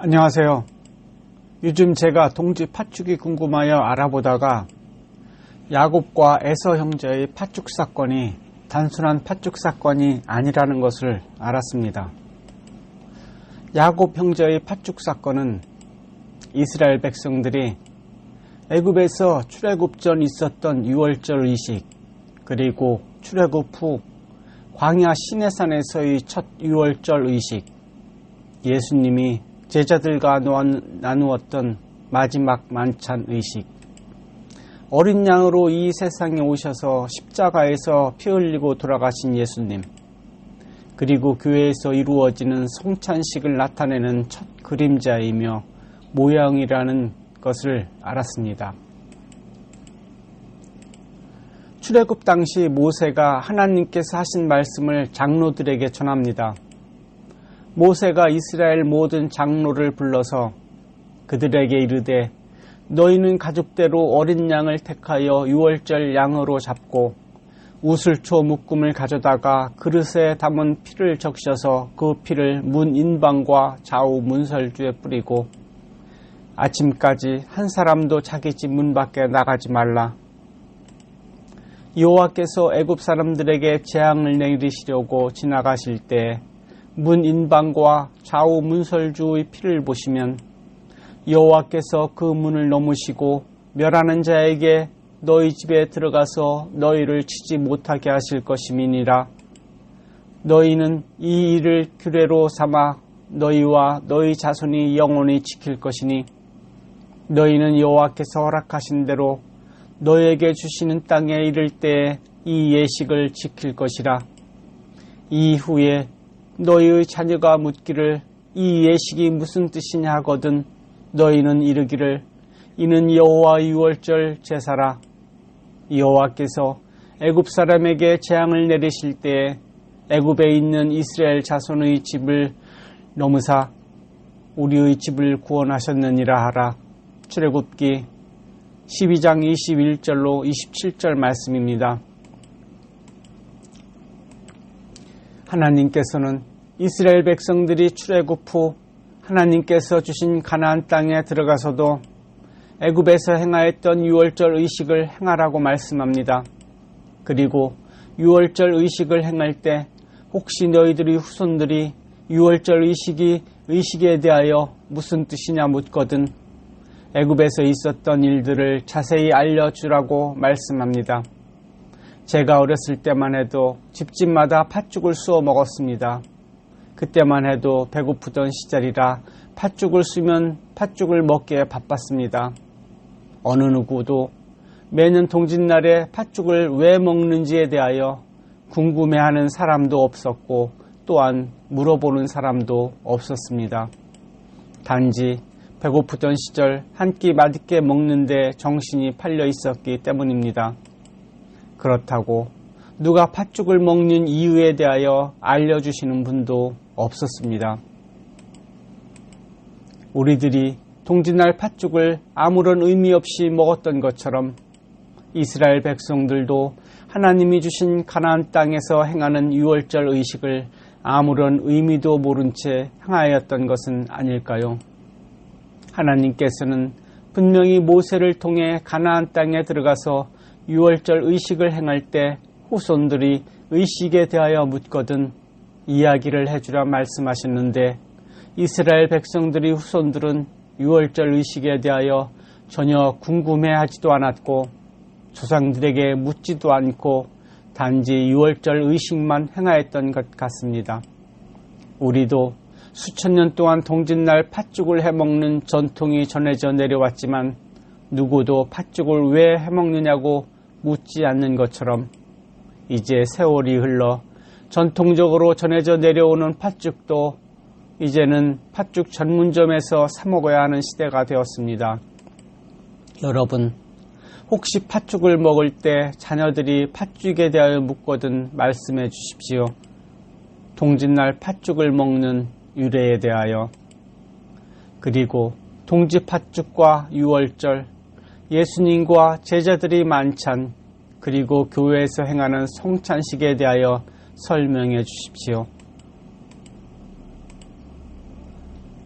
안녕하세요. 요즘 제가 동지 팥죽이 궁금하여 알아보다가 야곱과 에서 형제의 팥죽 사건이 단순한 팥죽 사건이 아니라는 것을 알았습니다. 야곱 형제의 팥죽 사건은 이스라엘 백성들이 애굽에서 출애굽 전 있었던 유월절 의식, 그리고 출애굽 후 광야 시내산에서의 첫 유월절 의식, 예수님이 제자들과 나누었던 마지막 만찬 의식, 어린 양으로 이 세상에 오셔서 십자가에서 피 흘리고 돌아가신 예수님, 그리고 교회에서 이루어지는 성찬식을 나타내는 첫 그림자이며 모형이라는 것을 알았습니다. 출애굽 당시 모세가 하나님께서 하신 말씀을 장로들에게 전합니다. 모세가 이스라엘 모든 장로를 불러서 그들에게 이르되 너희는 가족대로 어린 양을 택하여 유월절 양으로 잡고 우슬초 묶음을 가져다가 그릇에 담은 피를 적셔서 그 피를 문 인방과 좌우 문설주에 뿌리고 아침까지 한 사람도 자기 집 문 밖에 나가지 말라. 여호와께서 애굽 사람들에게 재앙을 내리시려고 지나가실 때 문 인방과 좌우 문설주의 피를 보시면 여호와께서 그 문을 넘으시고 멸하는 자에게 너희 집에 들어가서 너희를 치지 못하게 하실 것임이니라. 너희는 이 일을 규례로 삼아 너희와 너희 자손이 영원히 지킬 것이니 너희는 여호와께서 허락하신 대로 너희에게 주시는 땅에 이를 때에 이 예식을 지킬 것이라. 이후에 너희의 자녀가 묻기를 이 예식이 무슨 뜻이냐 하거든 너희는 이르기를 이는 여호와 유월절 제사라. 여호와께서 애굽 사람에게 재앙을 내리실 때에 애굽에 있는 이스라엘 자손의 집을 넘으사 우리의 집을 구원하셨느니라 하라. 출애굽기 12장 21절로 27절 말씀입니다. 하나님께서는 이스라엘 백성들이 출애굽 후 하나님께서 주신 가나안 땅에 들어가서도 애굽에서 행하였던 유월절 의식을 행하라고 말씀합니다. 그리고 유월절 의식을 행할 때 혹시 너희들의 후손들이 유월절 의식에 대하여 무슨 뜻이냐 묻거든 애굽에서 있었던 일들을 자세히 알려주라고 말씀합니다. 제가 어렸을 때만 해도 집집마다 팥죽을 쑤어 먹었습니다. 그때만 해도 배고프던 시절이라 팥죽을 쑤면 팥죽을 먹기에 바빴습니다. 어느 누구도 매년 동짓날에 팥죽을 왜 먹는지에 대하여 궁금해하는 사람도 없었고 또한 물어보는 사람도 없었습니다. 단지 배고프던 시절 한 끼 맛있게 먹는데 정신이 팔려 있었기 때문입니다. 그렇다고 누가 팥죽을 먹는 이유에 대하여 알려주시는 분도 없었습니다. 우리들이 동짓날 팥죽을 아무런 의미 없이 먹었던 것처럼 이스라엘 백성들도 하나님이 주신 가나안 땅에서 행하는 유월절 의식을 아무런 의미도 모른 채 행하였던 것은 아닐까요? 하나님께서는 분명히 모세를 통해 가나안 땅에 들어가서 유월절 의식을 행할 때 후손들이 의식에 대하여 묻거든 이야기를 해주라 말씀하셨는데 이스라엘 백성들의 후손들은 유월절 의식에 대하여 전혀 궁금해하지도 않았고 조상들에게 묻지도 않고 단지 유월절 의식만 행하였던 것 같습니다. 우리도 수천 년 동안 동짓날 팥죽을 해먹는 전통이 전해져 내려왔지만 누구도 팥죽을 왜 해먹느냐고 묻지 않는 것처럼 이제 세월이 흘러 전통적으로 전해져 내려오는 팥죽도 이제는 팥죽 전문점에서 사 먹어야 하는 시대가 되었습니다. 여러분, 혹시 팥죽을 먹을 때 자녀들이 팥죽에 대하여 묻거든 말씀해 주십시오. 동짓날 팥죽을 먹는 유래에 대하여, 그리고 동지 팥죽과 유월절, 예수님과 제자들이 만찬, 그리고 교회에서 행하는 성찬식에 대하여 설명해 주십시오.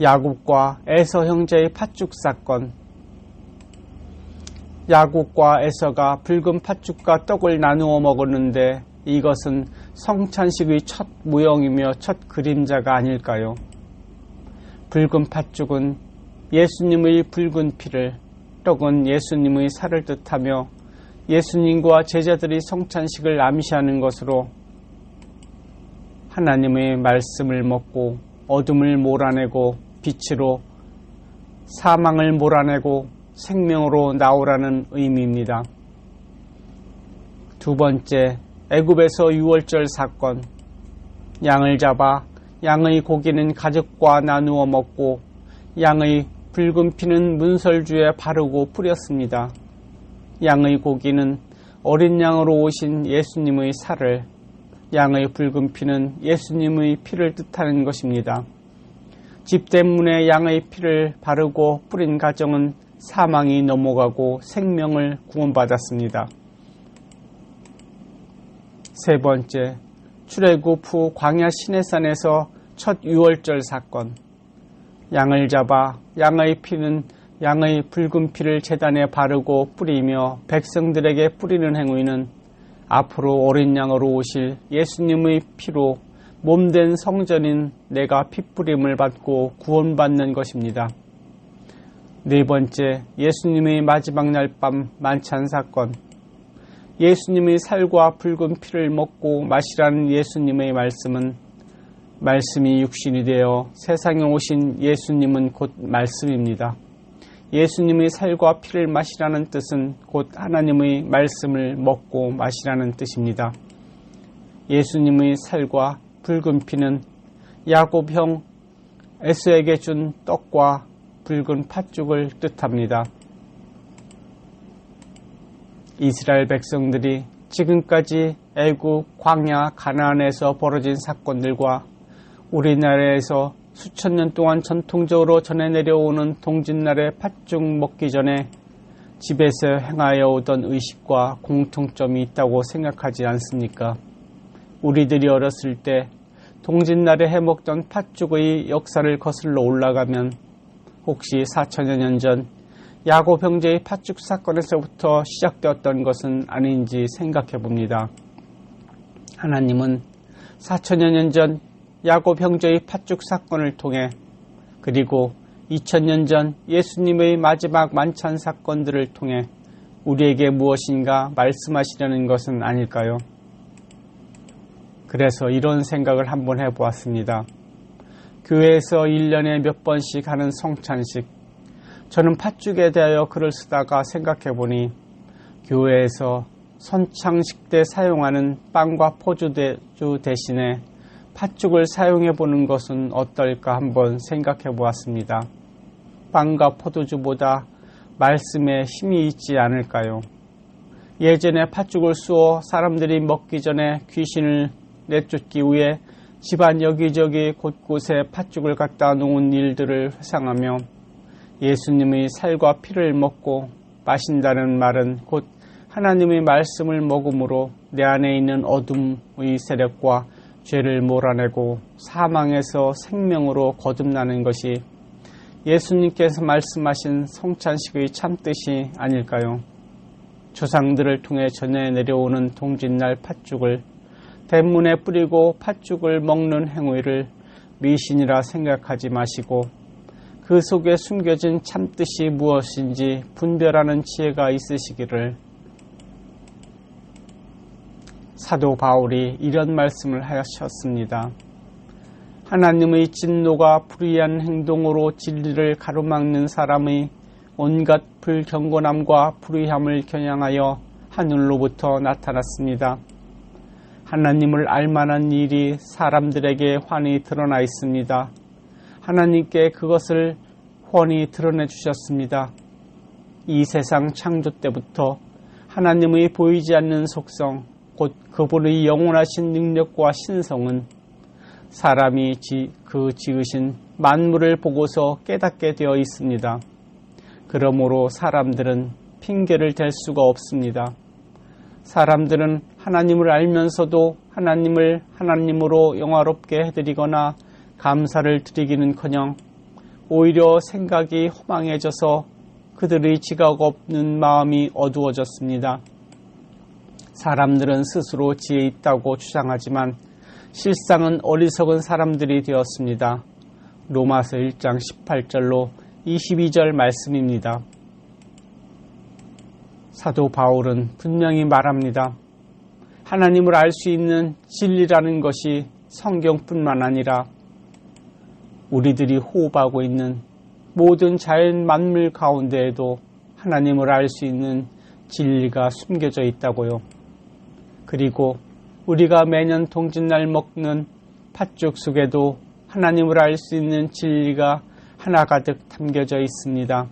야곱과 에서 형제의 팥죽 사건. 야곱과 에서가 붉은 팥죽과 떡을 나누어 먹었는데 이것은 성찬식의 첫 모형이며 첫 그림자가 아닐까요? 붉은 팥죽은 예수님의 붉은 피를, 떡은 예수님의 살을 뜻하며 예수님과 제자들이 성찬식을 암시하는 것으로 하나님의 말씀을 먹고 어둠을 몰아내고 빛으로 사망을 몰아내고 생명으로 나오라는 의미입니다. 두 번째, 애굽에서 유월절 사건. 양을 잡아 양의 고기는 가족과 나누어 먹고 양의 붉은 피는 문설주에 바르고 뿌렸습니다. 양의 고기는 어린 양으로 오신 예수님의 살을, 양의 붉은 피는 예수님의 피를 뜻하는 것입니다. 집대문에 양의 피를 바르고 뿌린 가정은 사망이 넘어가고 생명을 구원받았습니다. 세 번째, 출애굽 후 광야 시내산에서 첫 유월절 사건. 양을 잡아 양의 피는 양의 붉은 피를 제단에 바르고 뿌리며 백성들에게 뿌리는 행위는 앞으로 어린 양으로 오실 예수님의 피로 몸된 성전인 내가 핏뿌림을 받고 구원받는 것입니다. 네 번째, 예수님의 마지막 날 밤 만찬 사건. 예수님의 살과 붉은 피를 먹고 마시라는 예수님의 말씀은 말씀이 육신이 되어 세상에 오신 예수님은 곧 말씀입니다. 예수님의 살과 피를 마시라는 뜻은 곧 하나님의 말씀을 먹고 마시라는 뜻입니다. 예수님의 살과 붉은 피는 야곱 형 에서에게 준 떡과 붉은 팥죽을 뜻합니다. 이스라엘 백성들이 지금까지 애굽, 광야, 가나안에서 벌어진 사건들과 우리나라에서 수천 년 동안 전통적으로 전해 내려오는 동짓날의 팥죽 먹기 전에 집에서 행하여 오던 의식과 공통점이 있다고 생각하지 않습니까? 우리들이 어렸을 때 동짓날에 해먹던 팥죽의 역사를 거슬러 올라가면 혹시 4천여 년 전 야곱 형제의 팥죽 사건에서부터 시작되었던 것은 아닌지 생각해 봅니다. 하나님은 4천여 년 전 야곱 형제의 팥죽 사건을 통해 그리고 2000년 전 예수님의 마지막 만찬 사건들을 통해 우리에게 무엇인가 말씀하시려는 것은 아닐까요? 그래서 이런 생각을 한번 해보았습니다. 교회에서 1년에 몇 번씩 하는 성찬식. 저는 팥죽에 대하여 글을 쓰다가 생각해보니 교회에서 선창식 때 사용하는 빵과 포도주 대신에 팥죽을 사용해보는 것은 어떨까 한번 생각해보았습니다. 빵과 포도주보다 말씀에 힘이 있지 않을까요? 예전에 팥죽을 쑤어 사람들이 먹기 전에 귀신을 내쫓기 위해 집안 여기저기 곳곳에 팥죽을 갖다 놓은 일들을 회상하며 예수님의 살과 피를 먹고 마신다는 말은 곧 하나님의 말씀을 먹음으로 내 안에 있는 어둠의 세력과 죄를 몰아내고 사망에서 생명으로 거듭나는 것이 예수님께서 말씀하신 성찬식의 참뜻이 아닐까요? 조상들을 통해 전해 내려오는 동짓날 팥죽을 대문에 뿌리고 팥죽을 먹는 행위를 미신이라 생각하지 마시고 그 속에 숨겨진 참뜻이 무엇인지 분별하는 지혜가 있으시기를. 사도 바울이 이런 말씀을 하셨습니다. 하나님의 진노가 불의한 행동으로 진리를 가로막는 사람의 온갖 불경건함과 불의함을 겨냥하여 하늘로부터 나타났습니다. 하나님을 알만한 일이 사람들에게 환히 드러나 있습니다. 하나님께 그것을 훤히 드러내 주셨습니다. 이 세상 창조 때부터 하나님의 보이지 않는 속성, 곧 그분의 영원하신 능력과 신성은 사람이 지으신 만물을 보고서 깨닫게 되어 있습니다. 그러므로 사람들은 핑계를 댈 수가 없습니다. 사람들은 하나님을 알면서도 하나님을 하나님으로 영화롭게 해드리거나 감사를 드리기는커녕 오히려 생각이 허망해져서 그들의 지각 없는 마음이 어두워졌습니다. 사람들은 스스로 지혜 있다고 주장하지만 실상은 어리석은 사람들이 되었습니다. 로마서 1장 18절로 22절 말씀입니다. 사도 바울은 분명히 말합니다. 하나님을 알 수 있는 진리라는 것이 성경뿐만 아니라 우리들이 호흡하고 있는 모든 자연 만물 가운데에도 하나님을 알 수 있는 진리가 숨겨져 있다고요. 그리고 우리가 매년 동짓날 먹는 팥죽 속에도 하나님을 알 수 있는 진리가 하나가득 담겨져 있습니다.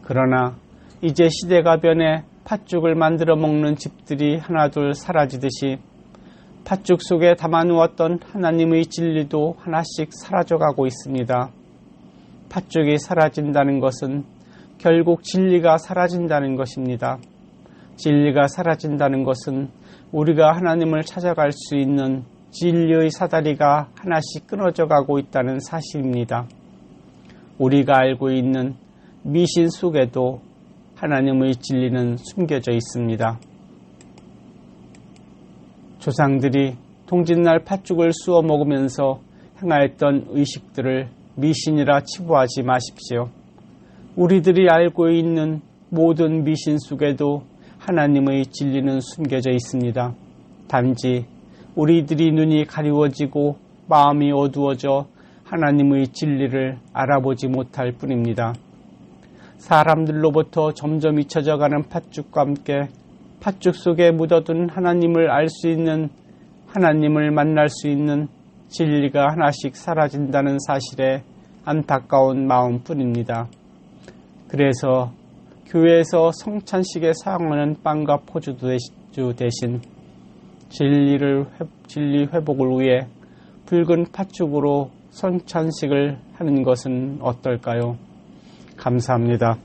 그러나 이제 시대가 변해 팥죽을 만들어 먹는 집들이 하나둘 사라지듯이 팥죽 속에 담아놓았던 하나님의 진리도 하나씩 사라져가고 있습니다. 팥죽이 사라진다는 것은 결국 진리가 사라진다는 것입니다. 진리가 사라진다는 것은 우리가 하나님을 찾아갈 수 있는 진리의 사다리가 하나씩 끊어져 가고 있다는 사실입니다. 우리가 알고 있는 미신 속에도 하나님의 진리는 숨겨져 있습니다. 조상들이 동짓날 팥죽을 쑤어 먹으면서 행하였던 의식들을 미신이라 치부하지 마십시오. 우리들이 알고 있는 모든 미신 속에도 하나님의 진리는 숨겨져 있습니다. 단지 우리들이 눈이 가리워지고 마음이 어두워져 하나님의 진리를 알아보지 못할 뿐입니다. 사람들로부터 점점 잊혀져가는 팥죽과 함께 팥죽 속에 묻어둔 하나님을 알 수 있는, 하나님을 만날 수 있는 진리가 하나씩 사라진다는 사실에 안타까운 마음뿐입니다. 그래서 교회에서 성찬식에 사용하는 빵과 포도주 대신 진리 회복을 위해 붉은 팥죽으로 성찬식을 하는 것은 어떨까요? 감사합니다.